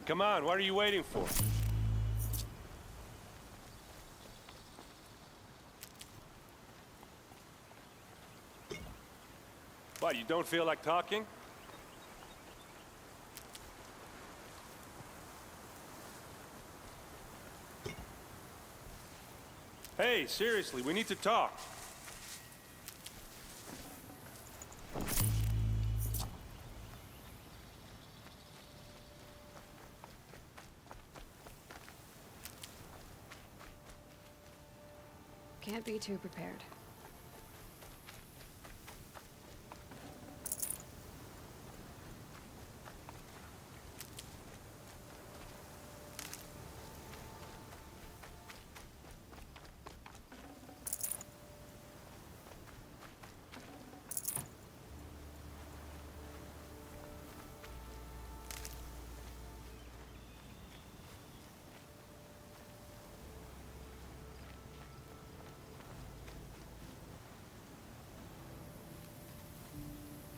Come on, what are you waiting for? What, you don't feel like talking? Hey, seriously, we need to talk. Can't be too prepared.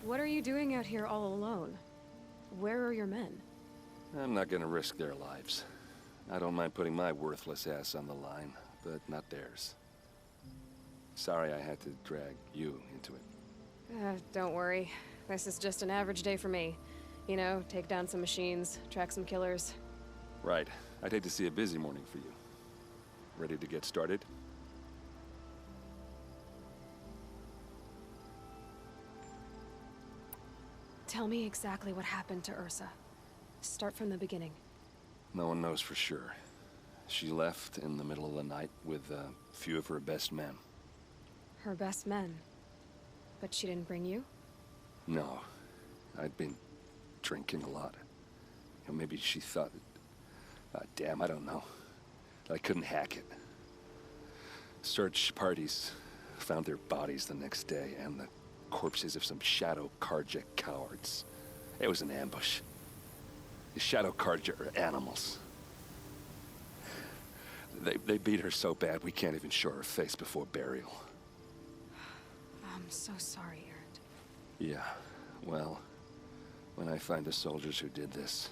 What are you doing out here all alone? Where are your men? I'm not gonna risk their lives. I don't mind putting my worthless ass on the line, but not theirs. Sorry I had to drag you into it. Don't worry. This is just an average day for me. You know, take down some machines, track some killers. Right. I'd hate to see a busy morning for you. Ready to get started? Tell me exactly what happened to Ursa. Start from the beginning. No one knows for sure. She left in the middle of the night with a few of her best men. Her best men. But she didn't bring you? No. I'd been drinking a lot. Maybe she thought... damn, I don't know. I couldn't hack it. Search parties found their bodies the next day, and the corpses of some Shadow Karja cowards. It was an ambush. The Shadow Karja are animals. They beat her so bad we can't even show her face before burial. I'm so sorry, Erend. Yeah, well, when I find the soldiers who did this,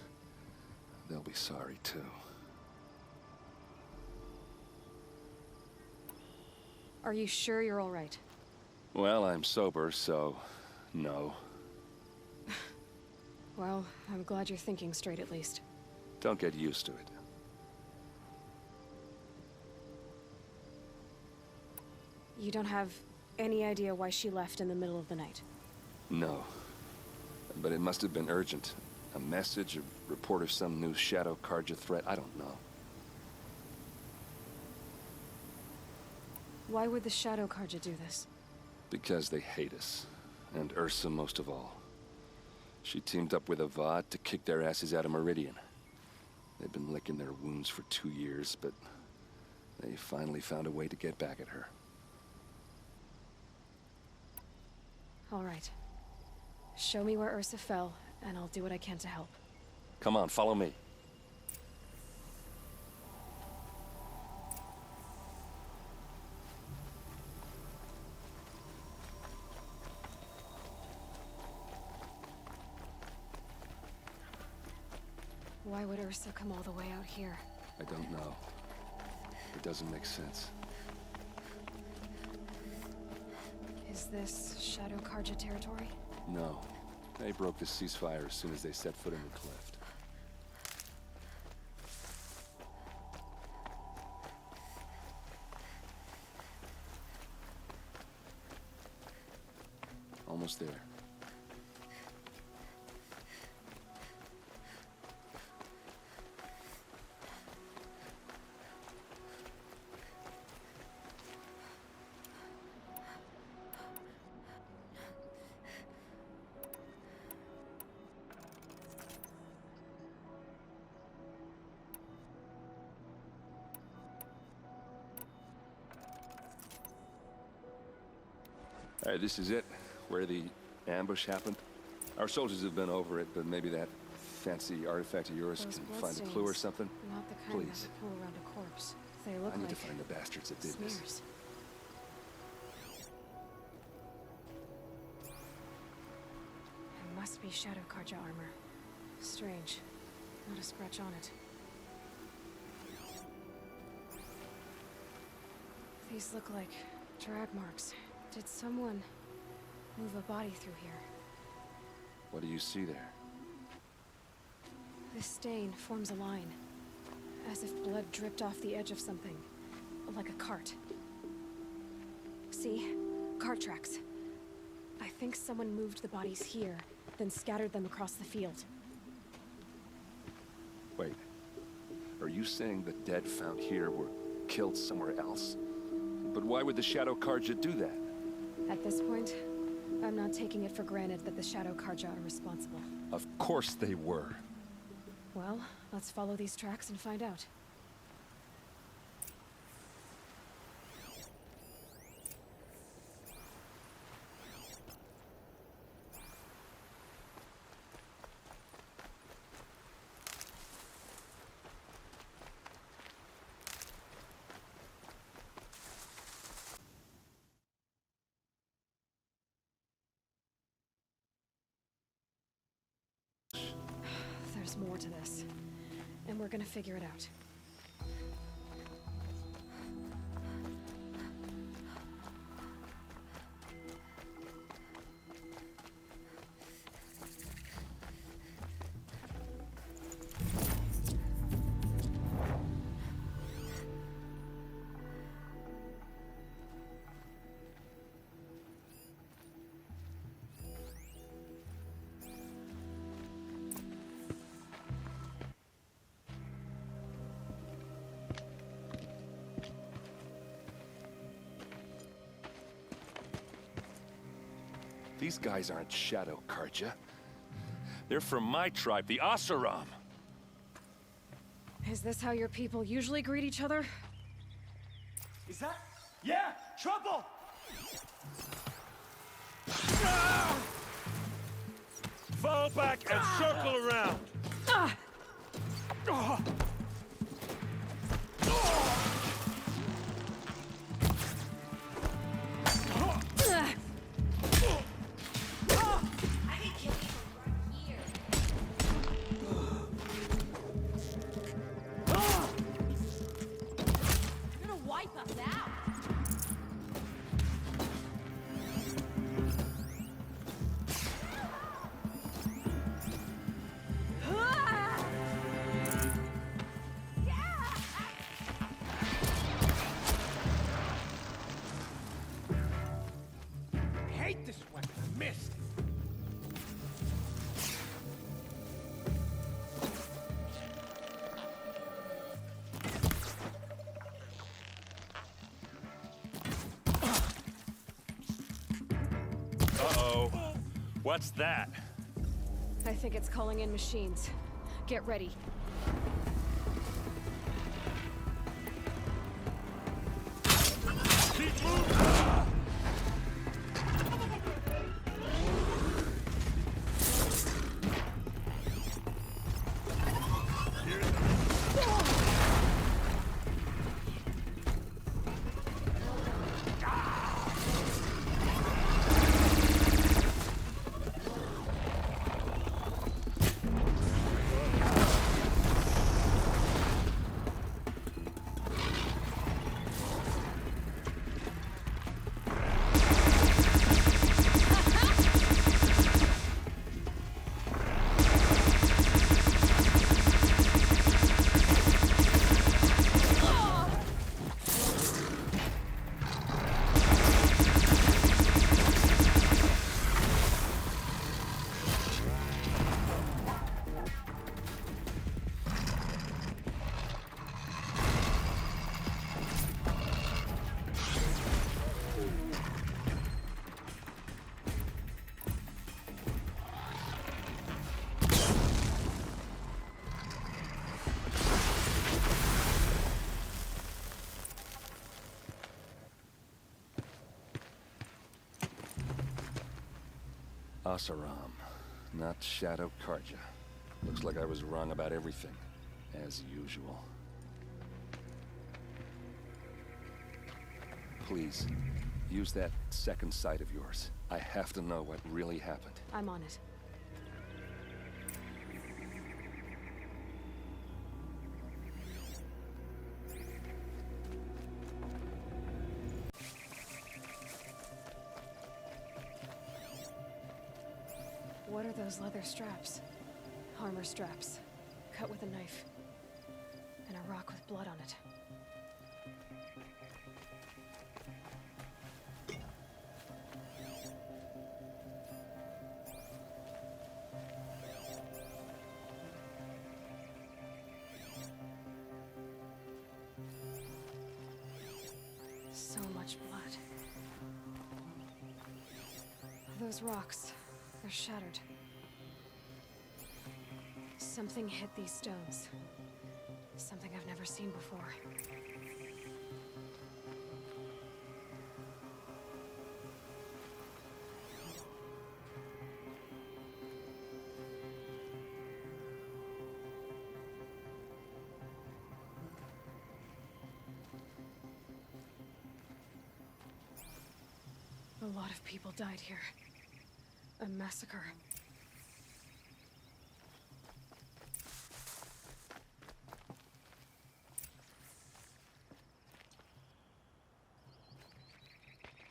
they'll be sorry too. Are you sure you're all right? Well, I'm sober, so no. Well, I'm glad you're thinking straight at least. Don't get used to it. You don't have any idea why she left in the middle of the night? No. But it must have been urgent. A message, a report of some new Shadow Karja threat, I don't know. Why would the Shadow Karja do this? Because they hate us. And Ursa most of all. She teamed up with Avad to kick their asses out of Meridian. They've been licking their wounds for 2 years, but they finally found a way to get back at her. All right. Show me where Ursa fell, and I'll do what I can to help. Come on, follow me. Why would Ursa come all the way out here? I don't know. It doesn't make sense. Is this Shadow Karja territory? No. They broke the ceasefire as soon as they set foot in the cleft. Almost there. All right, this is it, where the ambush happened. Our soldiers have been over it, but maybe that fancy artifact of yours Those can find a bloodstains, clue or something. Not the kind Please. that would pull around a corpse. They look I need like to find the bastards that did this. smears. It must be Shadow Karja armor. Strange. Not a scratch on it. These look like drag marks. Did someone move a body through here? What do you see there? This stain forms a line, as if blood dripped off the edge of something, like a cart. See? Cart tracks. I think someone moved the bodies here, then scattered them across the field. Wait. Are you saying the dead found here were killed somewhere else? But why would the Shadow Carja do that? At this point, I'm not taking it for granted that the Shadow Carja are responsible. Of course they were. Well, let's follow these tracks and find out. There's more to this, and we're gonna figure it out. These guys aren't Shadow Carja. They're from my tribe, the Asaram. Is this how your people usually greet each other? Is that? Yeah! Trouble! Fall back and circle around. Uh-oh. What's that? I think it's calling in machines. Get ready. Keep moving! Asaram, not Shadow Carja. Looks like I was wrong about everything, as usual. Please, use that second sight of yours. I have to know what really happened. I'm on it. What are those leather straps? Armor straps, cut with a knife. And a rock with blood on it. So much blood. Those rocks, they're shattered. Something hit these stones. Something I've never seen before. A lot of people died here. A massacre.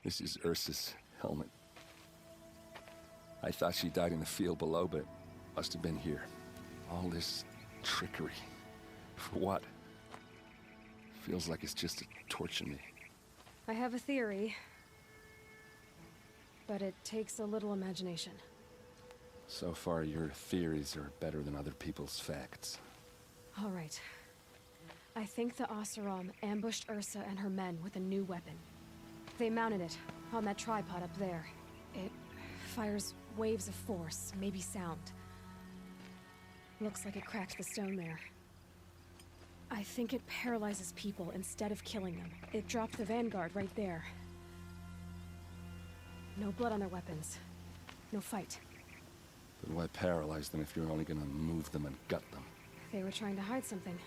This is Ursa's helmet. I thought she died in the field below, but must have been here. All this trickery. For what? Feels like it's just to torture me. I have a theory. But it takes a little imagination. So far, your theories are better than other people's facts. All right. I think the Oseram ambushed Ursa and her men with a new weapon. They mounted it on that tripod up there. It fires waves of force, maybe sound. Looks like it cracked the stone there. I think it paralyzes people instead of killing them. It dropped the vanguard right there. No blood on their weapons. No fight. But why paralyze them if you're only gonna move them and gut them? They were trying to hide something.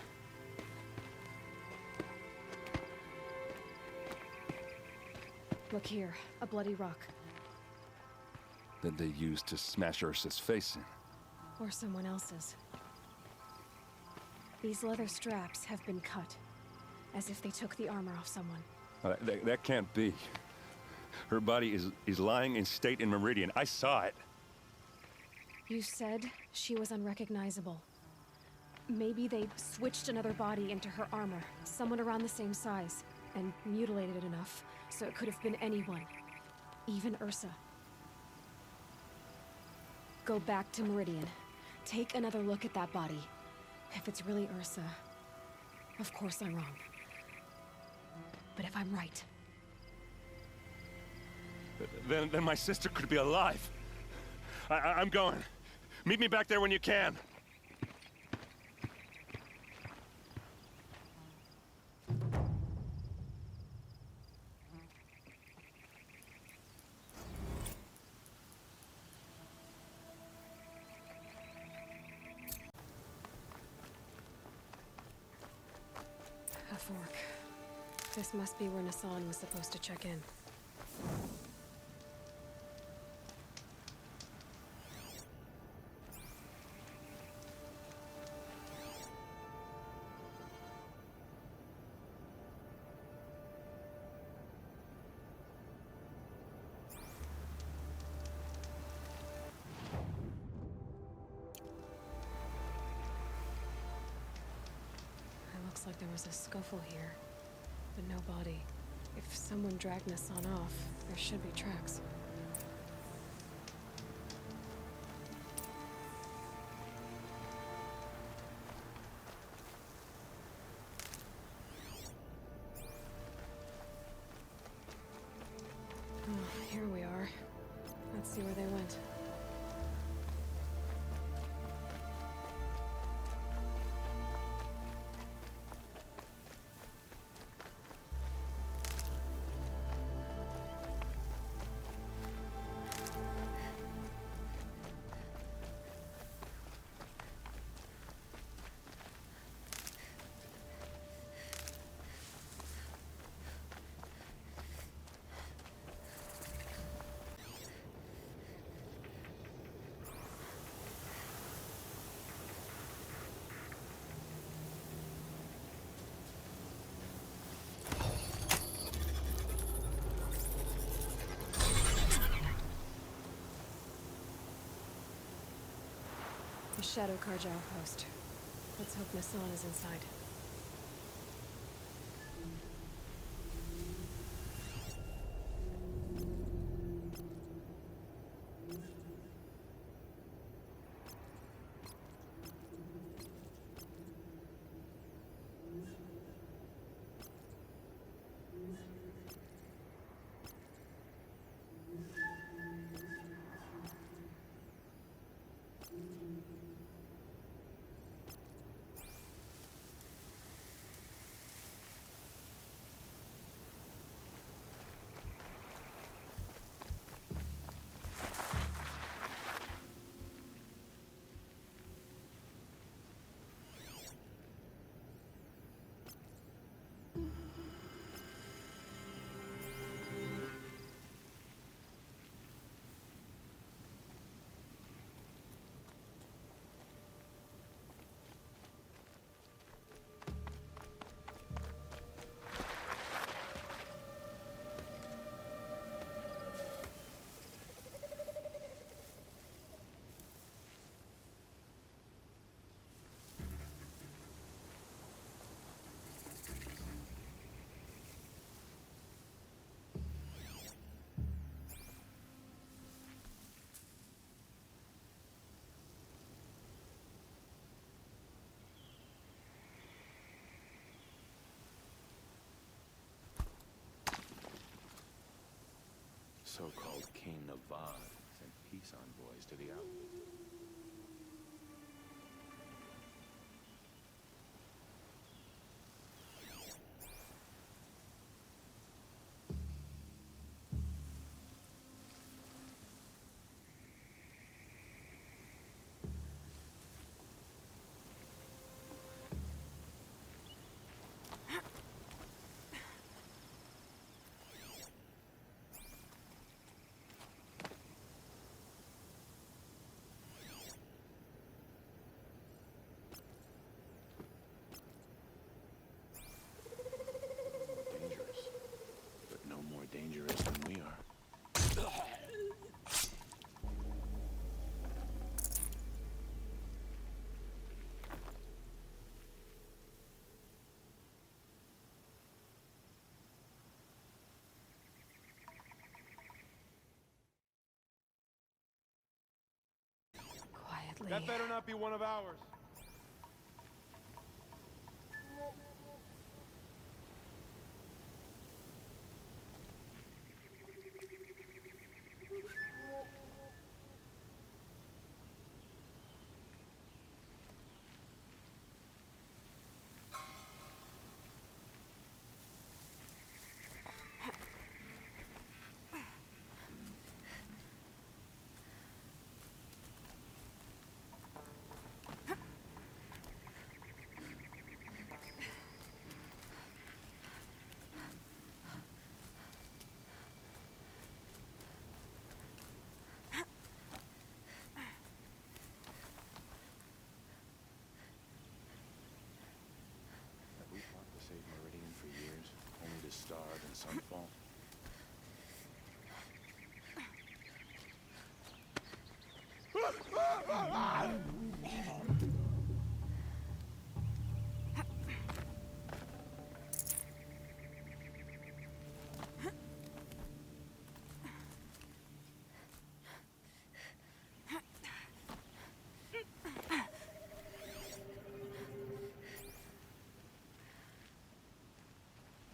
Look here, a bloody rock. That they used to smash Ursa's face in. Or someone else's. These leather straps have been cut. As if they took the armor off someone. That can't be. Her body is lying in state in Meridian. I saw it. You said she was unrecognizable. Maybe they switched another body into her armor. Someone around the same size. And mutilated it enough, so it could have been anyone. Even Ursa. Go back to Meridian. Take another look at that body. If it's really Ursa, of course I'm wrong. But if I'm right... Then my sister could be alive. I'm going. Meet me back there when you can. A fork. This must be where Nassan was supposed to check in. Looks like there was a scuffle here, but no body. If someone dragged Nassan off, there should be tracks. Oh, here we are. Let's see where they went. Shadow Carja outpost. Let's hope Nassan is inside. So-called King Navad sent peace envoys to the outpost. Dangerous, but no more dangerous than we are. Quietly. That better not be one of ours. Have we fought to save Meridian for years, only to starve in Sunfall?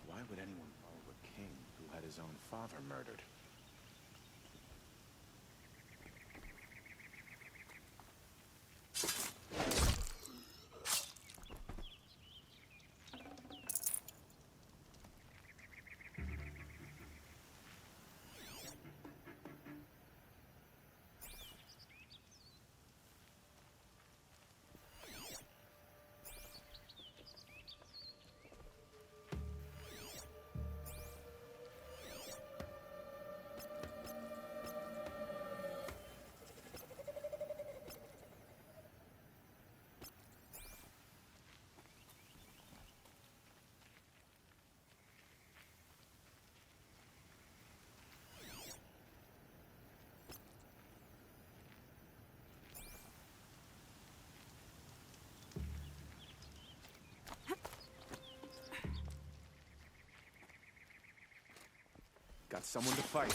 Why would anyone follow a king who had his own father murdered? Got someone to fight.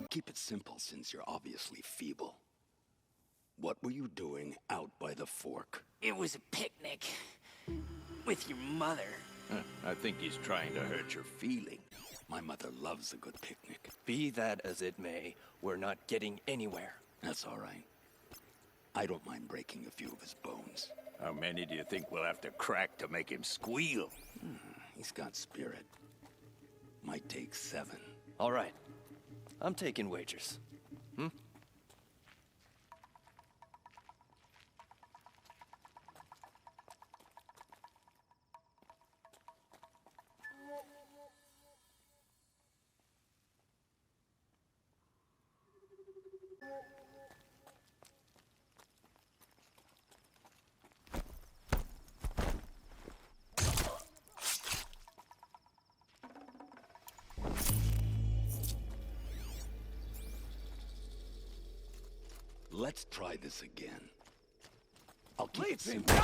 Keep it simple since you're obviously feeble. What were you doing out by the fork? It was a picnic. With your mother. I think he's trying to hurt your feeling. My mother loves a good picnic. Be that as it may, we're not getting anywhere. That's all right. I don't mind breaking a few of his bones. How many do you think we'll have to crack to make him squeal? He's got spirit. Might take 7. All right. I'm taking wagers. Let's try this again. I'll keep it him. simple.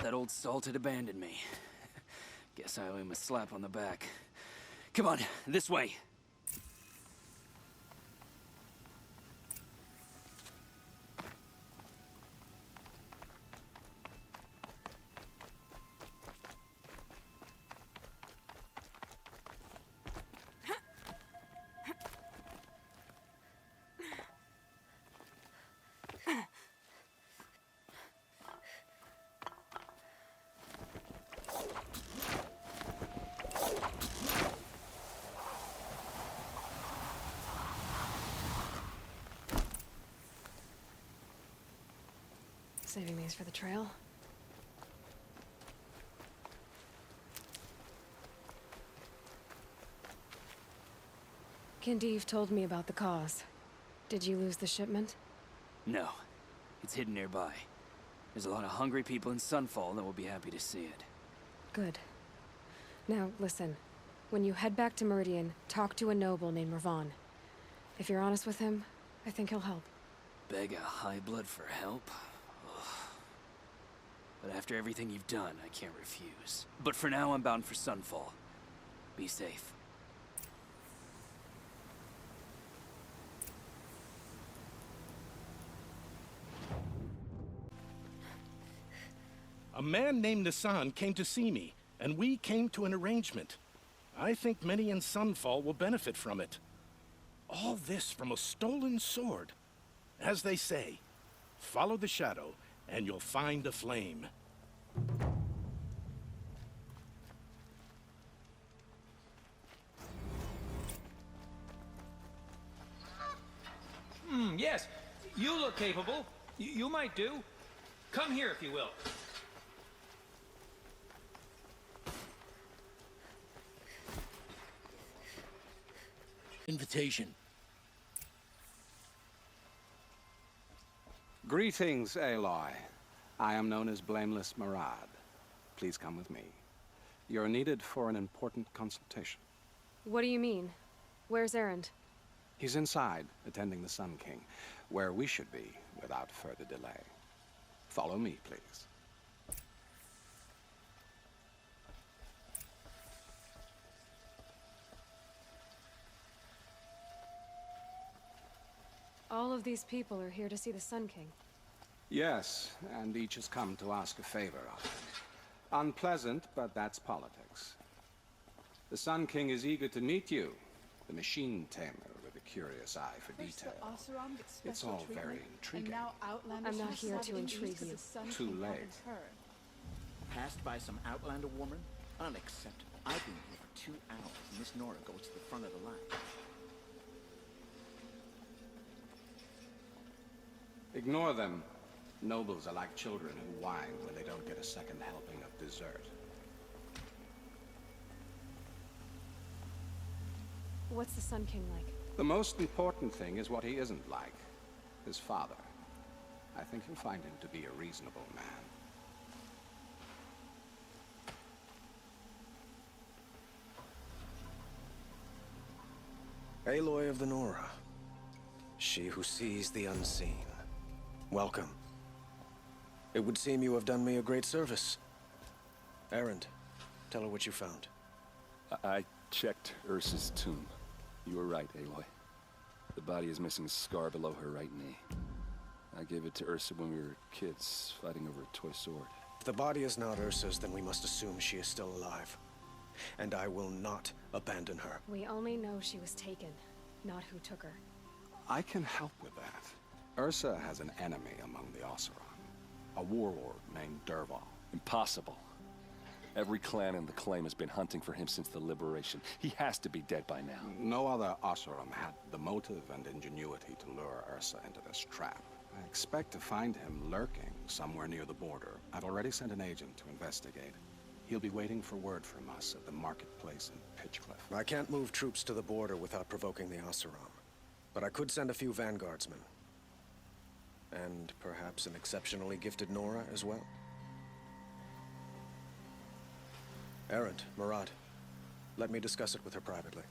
That old salt had abandoned me. Guess I owe him a slap on the back. Come on, this way. Saving these for the trail. Kindeeve told me about the cause. Did you lose the shipment? No. It's hidden nearby. There's a lot of hungry people in Sunfall that will be happy to see it. Good. Now, listen. When you head back to Meridian, talk to a noble named Ravon. If you're honest with him, I think he'll help. Beg a high blood for help? Ugh. But after everything you've done, I can't refuse. But for now, I'm bound for Sunfall. Be safe. A man named Nissan came to see me, and we came to an arrangement. I think many in Sunfall will benefit from it. All this from a stolen sword. As they say, follow the shadow, and you'll find a flame. Yes, you look capable. You might do. Come here, if you will. Invitation. Greetings, Aloy. I am known as Blameless Murad. Please come with me. You're needed for an important consultation. What do you mean? Where's Erend? He's inside, attending the Sun King, where we should be without further delay. Follow me, please. All of these people are here to see the Sun King. Yes, and each has come to ask a favor of him. Unpleasant, but that's politics. The Sun King is eager to meet you, the machine tamer with a curious eye for detail. It's all very intriguing. I'm not here to intrigue you. Too late. Passed by some Outlander woman? Unacceptable. I've been here for 2 hours, and Miss Nora goes to the front of the line. Ignore them. Nobles are like children who whine when they don't get a second helping of dessert. What's the Sun King like? The most important thing is what he isn't like. His father. I think you'll find him to be a reasonable man. Aloy of the Nora. She who sees the unseen. Welcome. It would seem you have done me a great service. Erend, tell her what you found. I checked Ursa's tomb. You were right, Aloy. The body is missing a scar below her right knee. I gave it to Ursa when we were kids, fighting over a toy sword. If the body is not Ursa's, then we must assume she is still alive. And I will not abandon her. We only know she was taken, not who took her. I can help with that. Ursa has an enemy among the Oseram. A warlord named Dervahl. Impossible. Every clan in the claim has been hunting for him since the liberation. He has to be dead by now. No other Oseram had the motive and ingenuity to lure Ursa into this trap. I expect to find him lurking somewhere near the border. I've already sent an agent to investigate. He'll be waiting for word from us at the marketplace in Pitchcliff. I can't move troops to the border without provoking the Oseram. But I could send a few vanguardsmen. And perhaps an exceptionally gifted Nora as well. Erend, Murad, let me discuss it with her privately.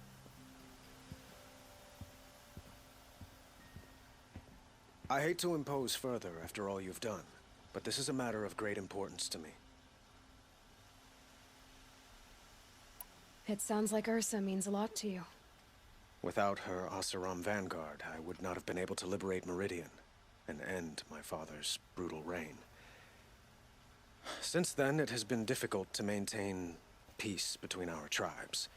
I hate to impose further after all you've done, but this is a matter of great importance to me. It sounds like Ursa means a lot to you. Without her Oseram vanguard, I would not have been able to liberate Meridian and end my father's brutal reign. Since then, it has been difficult to maintain peace between our tribes.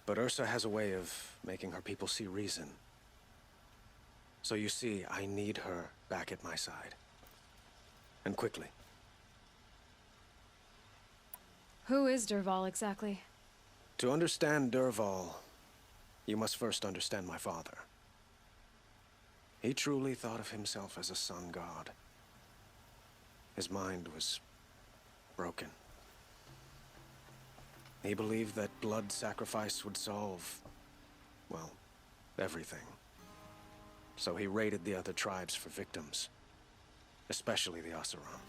But Ursa has a way of making her people see reason. So you see, I need her back at my side. And quickly. Who is Dervahl exactly? To understand Dervahl, you must first understand my father. He truly thought of himself as a sun god. His mind was broken. He believed that blood sacrifice would solve well, everything. So he raided the other tribes for victims, especially the Oseram.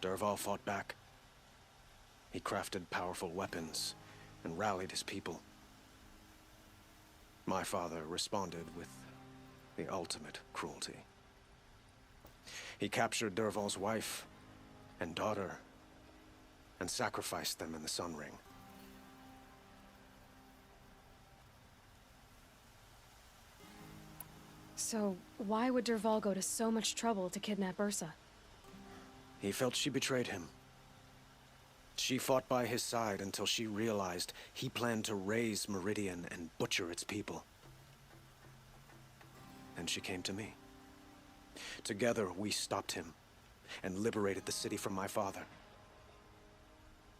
Dervahl fought back. He crafted powerful weapons and rallied his people. My father responded with the ultimate cruelty. He captured Dervahl's wife and daughter and sacrificed them in the Sun Ring. So, why would Dervahl go to so much trouble to kidnap Ursa? He felt she betrayed him. She fought by his side until she realized he planned to raise Meridian and butcher its people. And she came to me. Together, we stopped him and liberated the city from my father.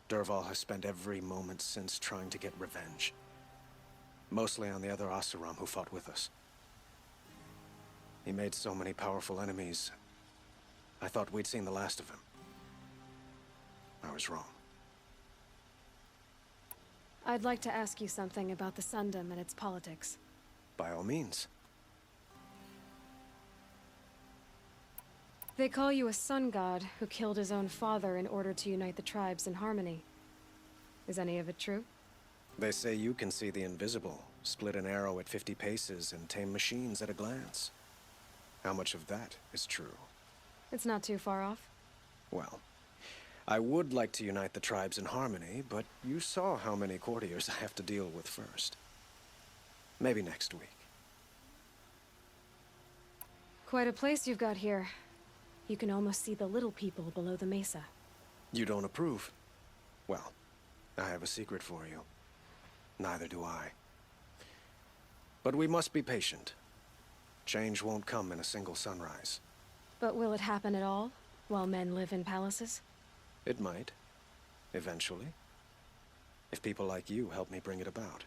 Dervahl has spent every moment since trying to get revenge. Mostly on the other Oseram who fought with us. He made so many powerful enemies, I thought we'd seen the last of him. I was wrong. I'd like to ask you something about the Sundom and its politics. By all means. They call you a sun god who killed his own father in order to unite the tribes in harmony. Is any of it true? They say you can see the invisible, split an arrow at 50 paces, and tame machines at a glance. How much of that is true? It's not too far off. Well, I would like to unite the tribes in harmony, but you saw how many courtiers I have to deal with first. Maybe next week. Quite a place you've got here. You can almost see the little people below the mesa. You don't approve? Well, I have a secret for you. Neither do I. But we must be patient. Change won't come in a single sunrise. But will it happen at all, while men live in palaces? It might. Eventually. If people like you help me bring it about.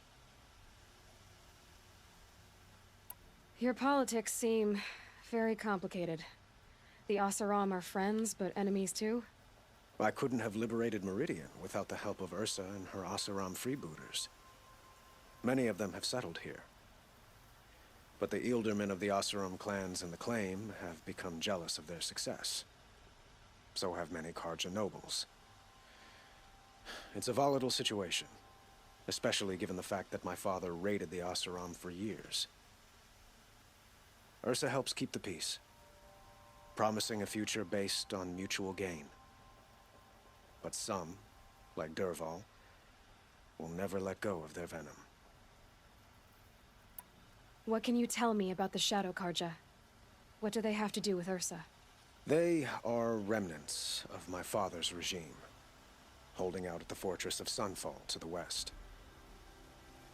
Your politics seem very complicated. The Oseram are friends, but enemies too? I couldn't have liberated Meridian without the help of Ursa and her Oseram freebooters. Many of them have settled here. But the Ealdormen of the Oseram clans in the Claim have become jealous of their success. So have many Karja nobles. It's a volatile situation, especially given the fact that my father raided the Oseram for years. Ursa helps keep the peace, promising a future based on mutual gain. But some, like Dervahl, will never let go of their venom. What can you tell me about the Shadow Karja? What do they have to do with Ursa? They are remnants of my father's regime, holding out at the fortress of Sunfall to the west.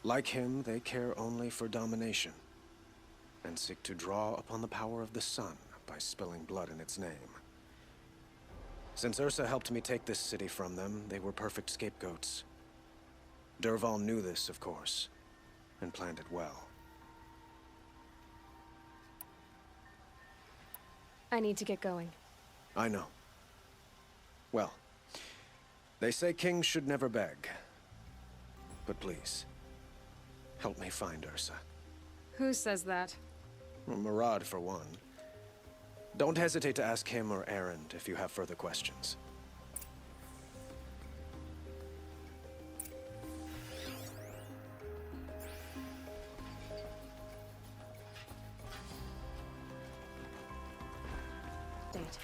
Like him, they care only for domination, and seek to draw upon the power of the sun by spilling blood in its name. Since Ursa helped me take this city from them, they were perfect scapegoats. Dervahl knew this, of course, and planned it well. I need to get going. I know. Well, they say kings should never beg. But please, help me find Ursa. Who says that? Well, Murad, for one. Don't hesitate to ask him or Erend if you have further questions. Date.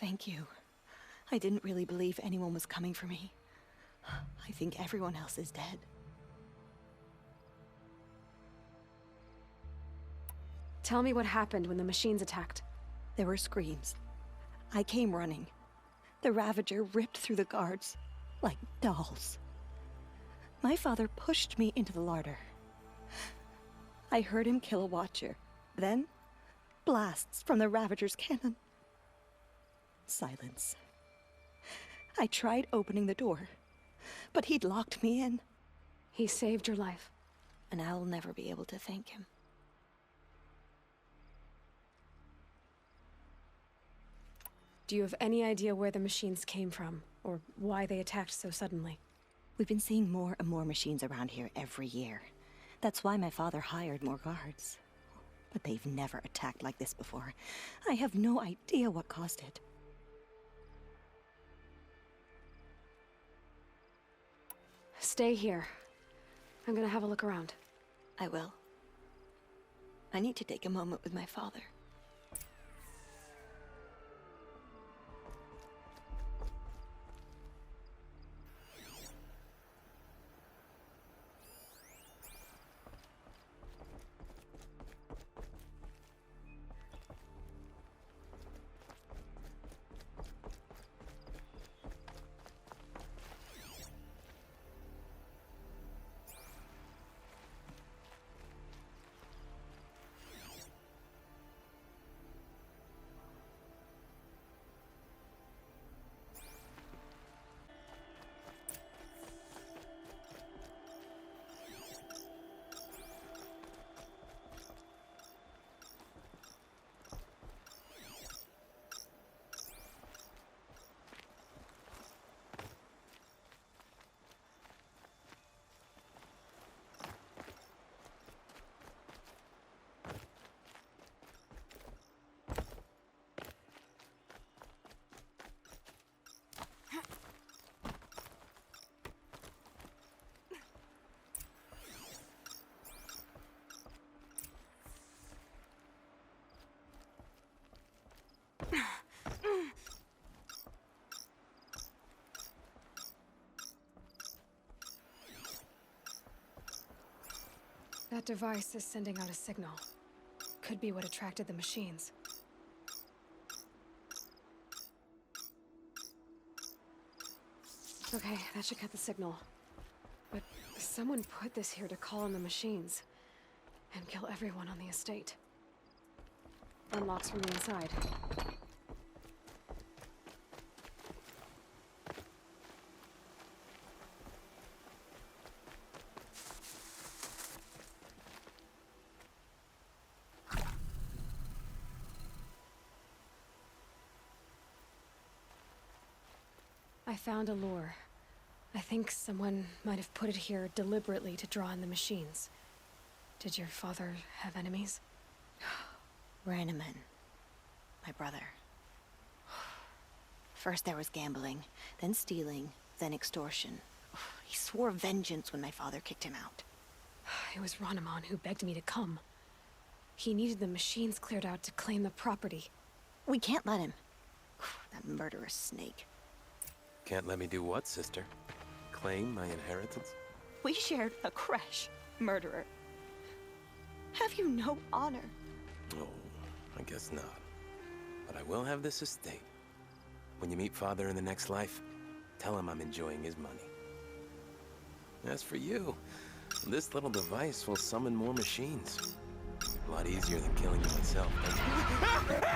Thank you. I didn't really believe anyone was coming for me. I think everyone else is dead. Tell me what happened when the machines attacked. There were screams. I came running. The Ravager ripped through the guards like dolls. My father pushed me into the larder. I heard him kill a watcher. Then, blasts from the Ravager's cannon. Silence. I tried opening the door, but he'd locked me in. He saved your life. And I'll never be able to thank him. Do you have any idea where the machines came from, or why they attacked so suddenly? We've been seeing more and more machines around here every year. That's why my father hired more guards. But they've never attacked like this before. I have no idea what caused it. Stay here. I'm gonna have a look around. I will. I need to take a moment with my father. That device is sending out a signal. Could be what attracted the machines. Okay, that should cut the signal. But someone put this here to call on the machines. And kill everyone on the estate. Unlocks from the inside. I found a lure. I think someone might have put it here deliberately to draw in the machines. Did your father have enemies? Ranaman. My brother. First there was gambling, then stealing, then extortion. He swore vengeance when my father kicked him out. It was Ranaman who begged me to come. He needed the machines cleared out to claim the property. We can't let him. That murderous snake. Can't let me do what, sister? Claim my inheritance? We shared a creche, murderer. Have you no honor? Oh, I guess not. But I will have this estate. When you meet Father in the next life, tell him I'm enjoying his money. As for you, this little device will summon more machines. A lot easier than killing you myself, don't you?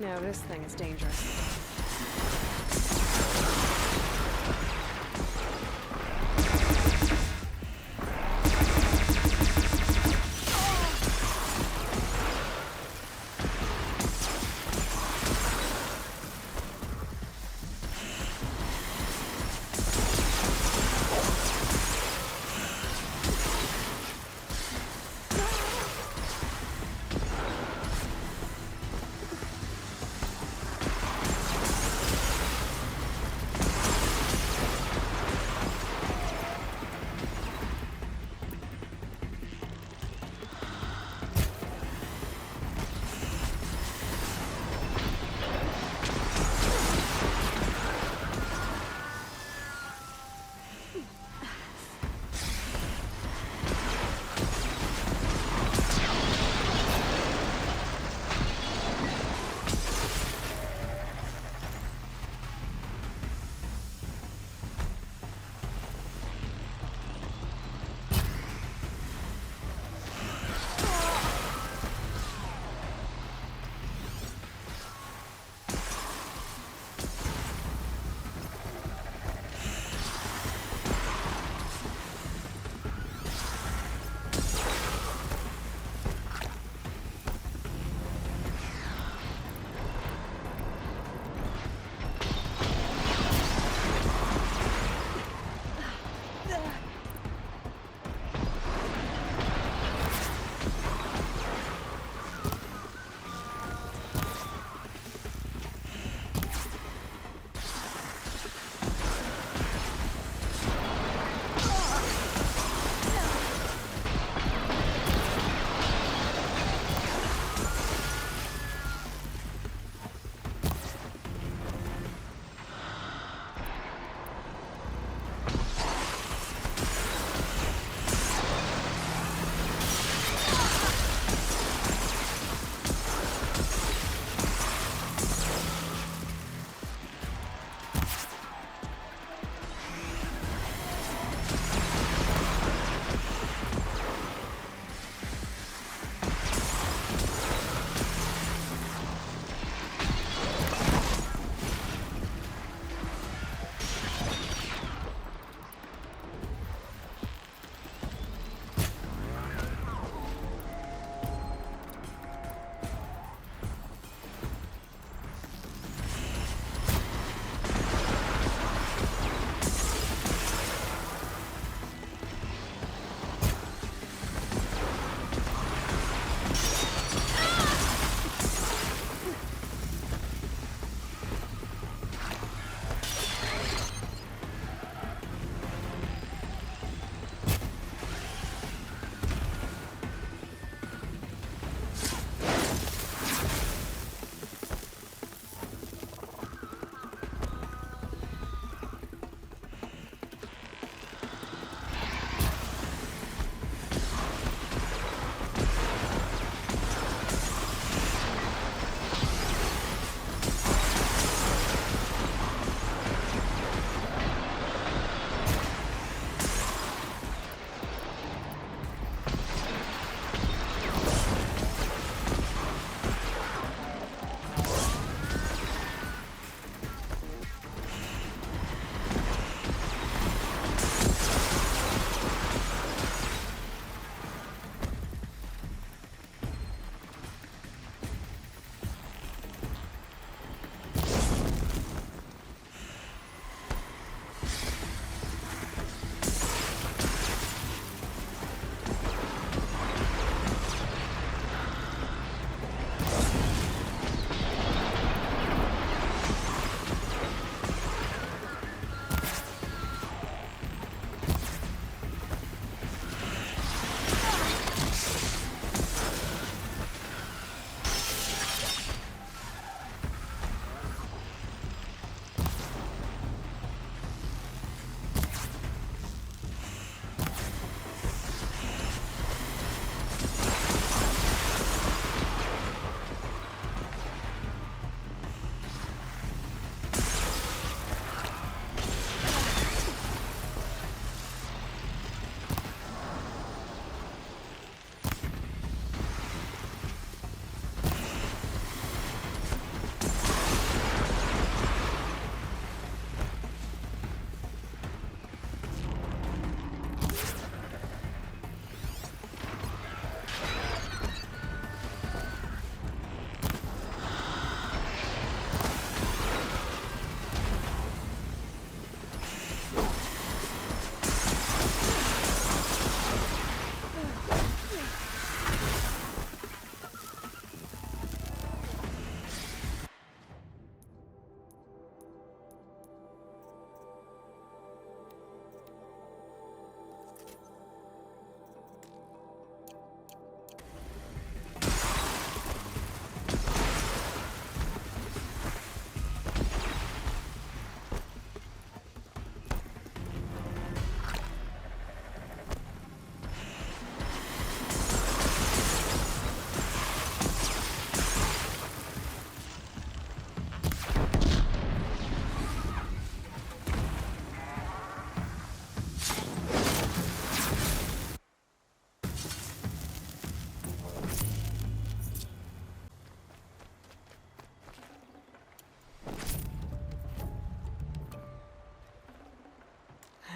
No, this thing is dangerous.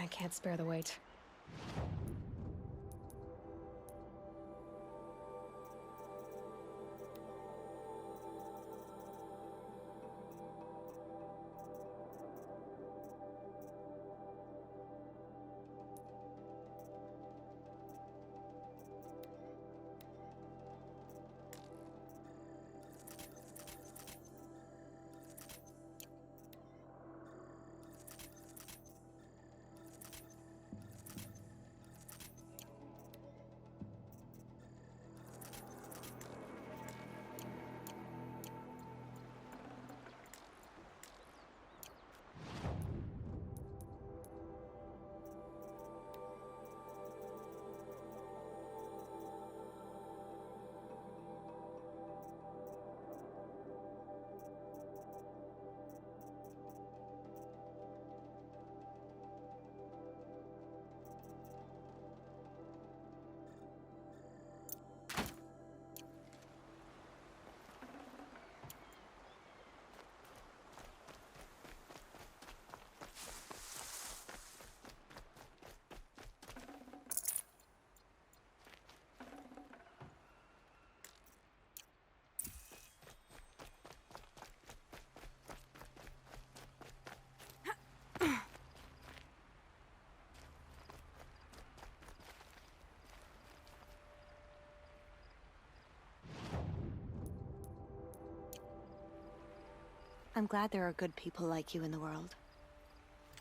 I can't spare the weight. I'm glad there are good people like you in the world.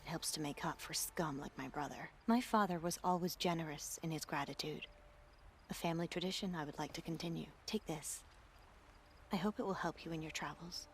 It helps to make up for scum like my brother. My father was always generous in his gratitude. A family tradition I would like to continue. Take this. I hope it will help you in your travels.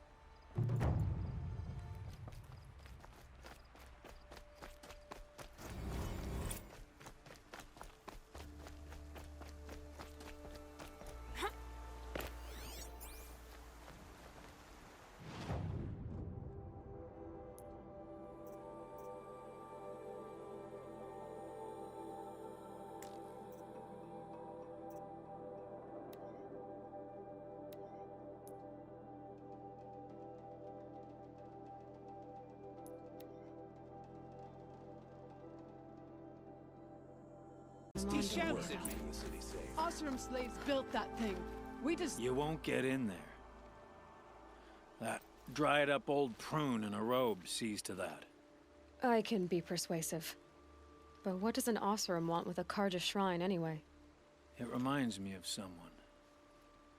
He shouts at me. Oseram slaves built that thing. We just... You won't get in there. That dried-up old prune in a robe sees to that. I can be persuasive. But what does an Oseram want with a Karja shrine, anyway? It reminds me of someone.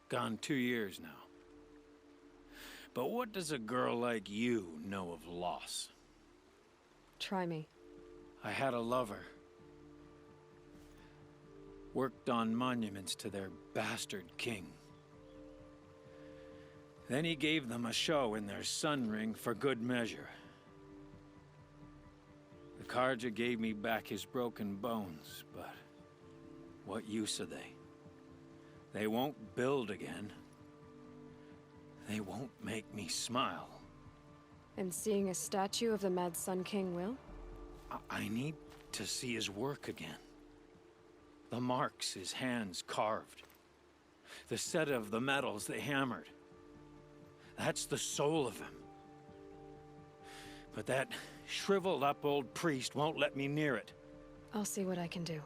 Gone 2 years now. But what does a girl like you know of loss? Try me. I had a lover. Worked on monuments to their bastard king. Then he gave them a show in their sun ring for good measure. The Karja gave me back his broken bones, but what use are they? They won't build again. They won't make me smile. And seeing a statue of the Mad Sun King will? I need to see his work again. The marks his hands carved. The set of the metals they hammered. That's the soul of him. But that shriveled up old priest won't let me near it. I'll see what I can do.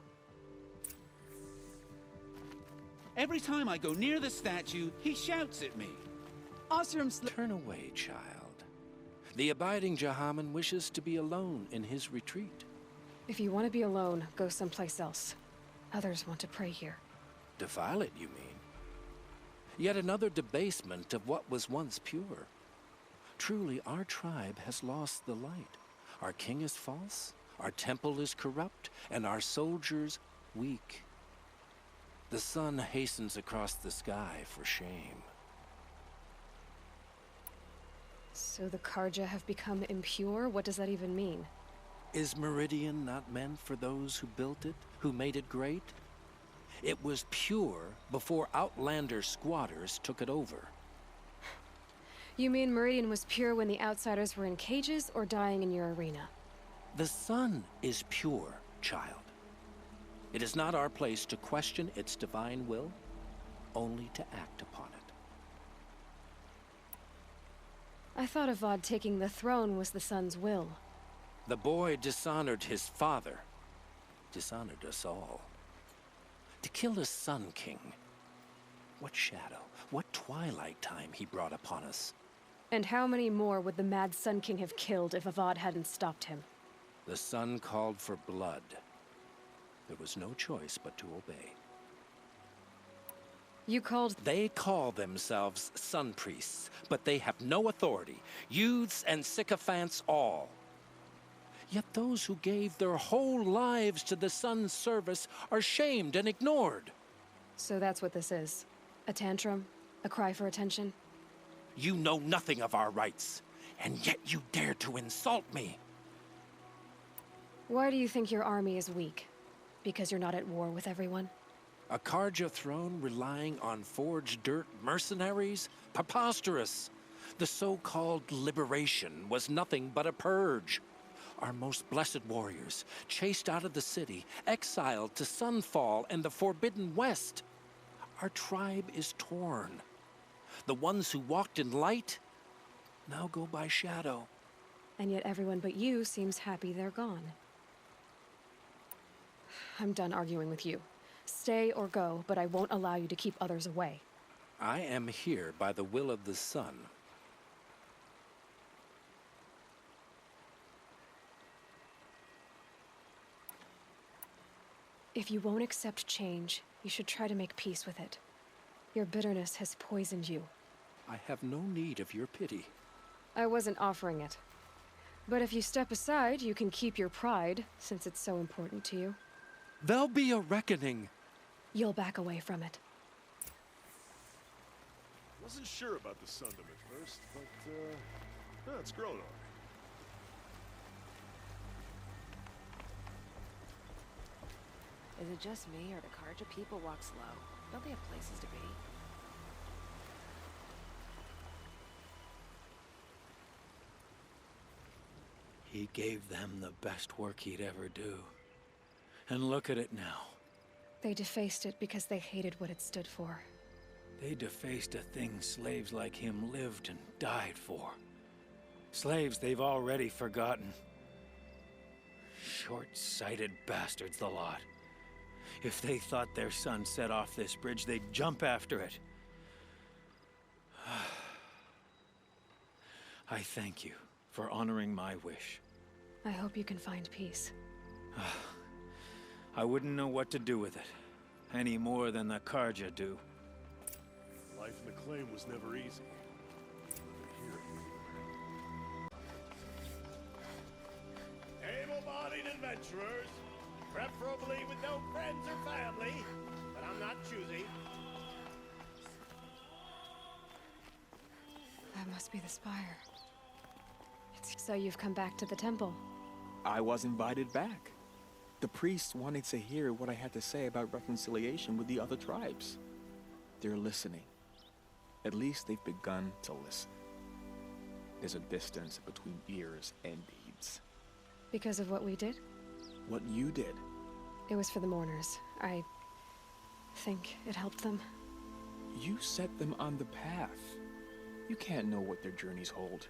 Every time I go near the statue, he shouts at me. Turn away, child. The abiding Jahaman wishes to be alone in his retreat. If you want to be alone, go someplace else. Others want to pray here. Defile it, you mean? Yet another debasement of what was once pure. Truly, our tribe has lost the light. Our king is false, our temple is corrupt, and our soldiers weak. The sun hastens across the sky for shame. So the Karja have become impure? What does that even mean? Is Meridian not meant for those who built it, who made it great? It was pure before Outlander squatters took it over. You mean Meridian was pure when the outsiders were in cages or dying in your arena? The sun is pure, child. It is not our place to question its divine will, only to act upon it. I thought Avad taking the throne was the sun's will. The boy dishonored his father, dishonored us all. To kill the Sun King. What shadow, what twilight time he brought upon us. And how many more would the Mad Sun King have killed if Avad hadn't stopped him? The sun called for blood. There was no choice but to obey. You called... They call themselves sun priests, but they have no authority. Youths and sycophants all. Yet those who gave their whole lives to the sun's service are shamed and ignored. So that's what this is. A tantrum? A cry for attention? You know nothing of our rights, and yet you dare to insult me. Why do you think your army is weak? Because you're not at war with everyone? A Karja throne relying on forged dirt mercenaries? Preposterous! The so-called liberation was nothing but a purge. Our most blessed warriors, chased out of the city, exiled to Sunfall and the Forbidden West. Our tribe is torn. The ones who walked in light now go by shadow. And yet everyone but you seems happy they're gone. I'm done arguing with you. Stay or go, but I won't allow you to keep others away. I am here by the will of the sun. If you won't accept change, you should try to make peace with it. Your bitterness has poisoned you. I have no need of your pity. I wasn't offering it. But if you step aside, you can keep your pride, since it's so important to you. There'll be a reckoning. You'll back away from it. Wasn't sure about the Sundom at first, but, no, it's grown on me. Is it just me, or do Karja people walk slow? Don't they have places to be? He gave them the best work he'd ever do. And look at it now. They defaced it because they hated what it stood for. They defaced a thing slaves like him lived and died for. Slaves they've already forgotten. Short-sighted bastards, the lot. If they thought their son set off this bridge, they'd jump after it. I thank you for honoring my wish. I hope you can find peace. I wouldn't know what to do with it, any more than the Karja do. Life in the claim was never easy. Able-bodied adventurers, preferably with no friends or family, but I'm not choosy. That must be the spire. So you've come back to the temple. I was invited back. The priests wanted to hear what I had to say about reconciliation with the other tribes. They're listening. At least they've begun to listen. There's a distance between ears and deeds. Because of what we did? What you did. It was for the mourners. I think it helped them. You set them on the path. You can't know what their journeys hold.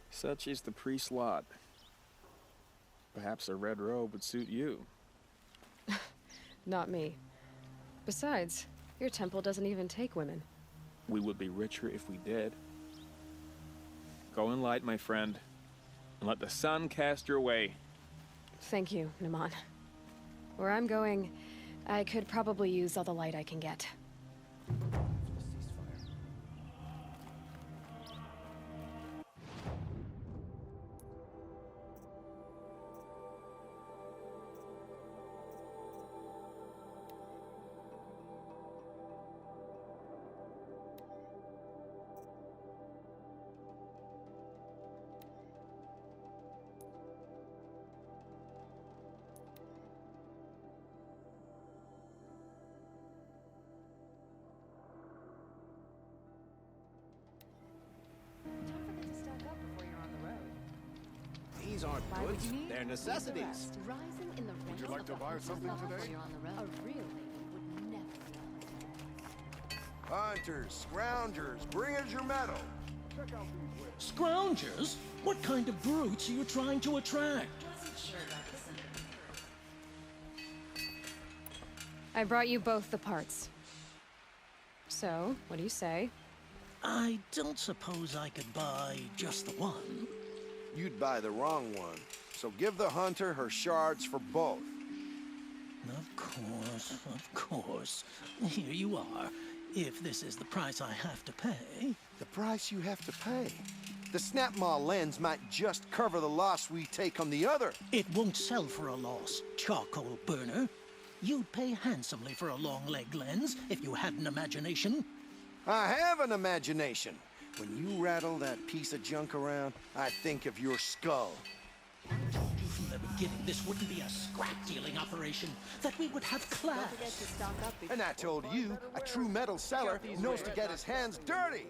Such is the priest's lot. Perhaps a red robe would suit you. Not me. Besides, your temple doesn't even take women. We would be richer if we did. Go in light, my friend, and let the sun cast your way. Thank you, Naman. Where I'm going, I could probably use all the light I can get. These aren't goods, they're necessities. Rising in the Would you like to buy something today? A real lady would never. Hunters, scroungers, bring us your metal. Scroungers? What kind of brutes are you trying to attract? I brought you both the parts. So, what do you say? I don't suppose I could buy just the one. You'd buy the wrong one. So give the hunter her shards for both. Of course. Here you are. If this is the price I have to pay. The price you have to pay? The Snapmaw lens might just cover the loss we take on the other. It won't sell for a loss, charcoal burner. You'd pay handsomely for a long-leg lens if you had an imagination. I have an imagination. When you rattle that piece of junk around, I think of your skull. I told you from the beginning this wouldn't be a scrap-dealing operation, that we would have class. And I told you, a true metal seller knows to get his hands dirty.